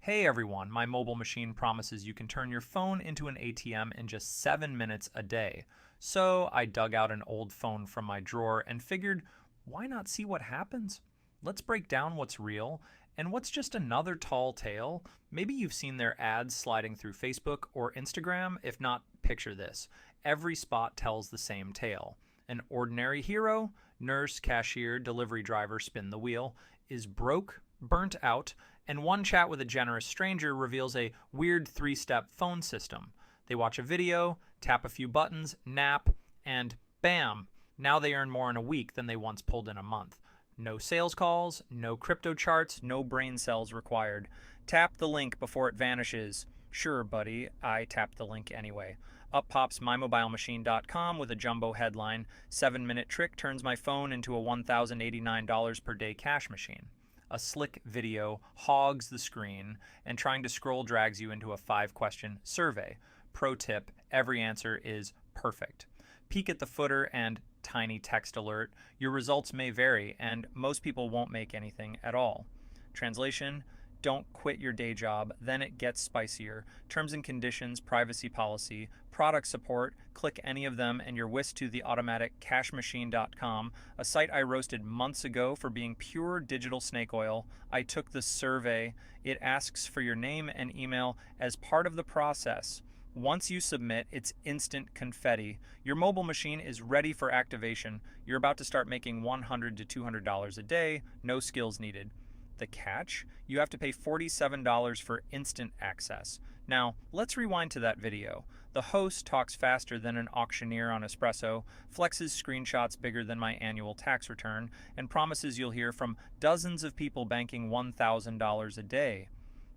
Hey everyone, my mobile machine promises you can turn your phone into an ATM in just 7 minutes a day. So I dug out an old phone from my drawer and figured, why not see what happens? Let's break down what's real and what's just another tall tale. Maybe you've seen their ads sliding through Facebook or Instagram. If not, picture this. Every spot tells the same tale. An ordinary hero, nurse, cashier, delivery driver, spin the wheel, is broke, burnt out, and one chat with a generous stranger reveals a weird 3-step phone system. They watch a video, tap a few buttons, nap, and bam! Now they earn more in a week than they once pulled in a month. No sales calls, no crypto charts, no brain cells required. Tap the link before it vanishes. Sure, buddy, I tapped the link anyway. Up pops mymobilemachine.com with a jumbo headline, 7-minute trick turns my phone into a $1,089 per day cash machine. A slick video hogs the screen, and trying to scroll drags you into a 5-question survey. Pro tip, every answer is perfect. Peek at the footer and tiny text alert. Your results may vary, and most people won't make anything at all. Translation, don't quit your day job, then it gets spicier. Terms and conditions, privacy policy, product support, click any of them and you're whisked to the automatic cashmachine.com, a site I roasted months ago for being pure digital snake oil. I took the survey. It asks for your name and email as part of the process. Once you submit, it's instant confetti. Your mobile machine is ready for activation. You're about to start making $100 to $200 a day, no skills needed. The catch? You have to pay $47 for instant access. Now, let's rewind to that video. The host talks faster than an auctioneer on espresso, flexes screenshots bigger than my annual tax return, and promises you'll hear from dozens of people banking $1,000 a day.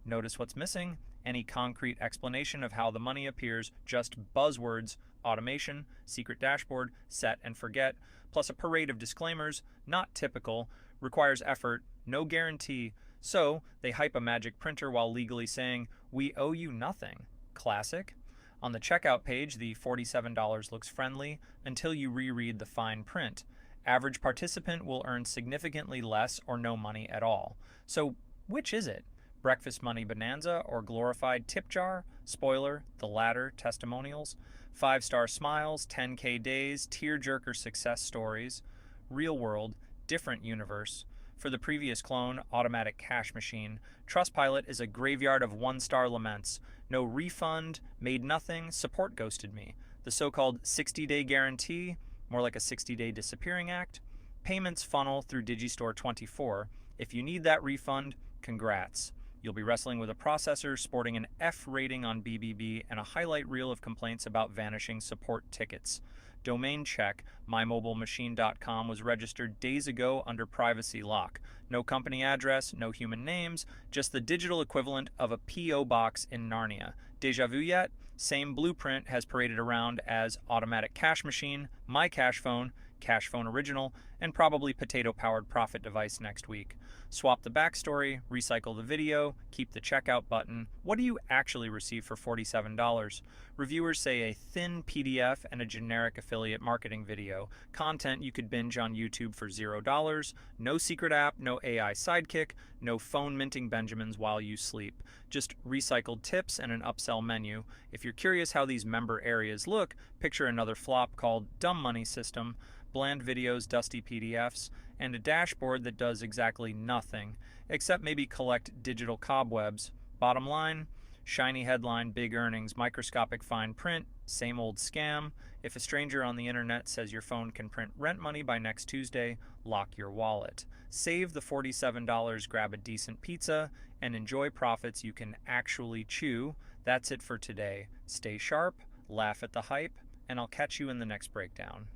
Notice what's missing? Any concrete explanation of how the money appears, just buzzwords, automation, secret dashboard, set and forget, plus a parade of disclaimers, not typical, requires effort, no guarantee. So they hype a magic printer while legally saying, we owe you nothing. Classic. On the checkout page, the $47 looks friendly until you reread the fine print. Average participant will earn significantly less or no money at all. So which is it? Breakfast money bonanza or glorified tip jar? Spoiler, the latter, testimonials. 5-star smiles, 10K days, tearjerker success stories. Real world, different universe. For the previous clone, Automatic Cash Machine, Trustpilot is a graveyard of 1-star laments. No refund, made nothing, support ghosted me. The so-called 60-day guarantee, more like a 60-day disappearing act. Payments funnel through Digistore 24. If you need that refund, congrats. You'll be wrestling with a processor sporting an F rating on BBB and a highlight reel of complaints about vanishing support tickets. Domain check, mymobilemachine.com was registered days ago under privacy lock. No company address, no human names, just the digital equivalent of a P.O. box in Narnia. Deja vu yet? Same blueprint has paraded around as Automatic Cash Machine, My Cash Phone, Cash Phone Original, and probably potato-powered profit device next week. Swap the backstory, recycle the video, keep the checkout button. What do you actually receive for $47? Reviewers say a thin PDF and a generic affiliate marketing video. Content you could binge on YouTube for $0. No secret app, no AI sidekick, no phone minting Benjamins while you sleep. Just recycled tips and an upsell menu. If you're curious how these member areas look, picture another flop called Dumb Money System. Bland videos, dusty PDFs, and a dashboard that does exactly nothing, except maybe collect digital cobwebs. Bottom line, shiny headline, big earnings, microscopic fine print, same old scam. If a stranger on the internet says your phone can print rent money by next Tuesday, lock your wallet. Save the $47, grab a decent pizza, and enjoy profits you can actually chew. That's it for today. Stay sharp, laugh at the hype, and I'll catch you in the next breakdown.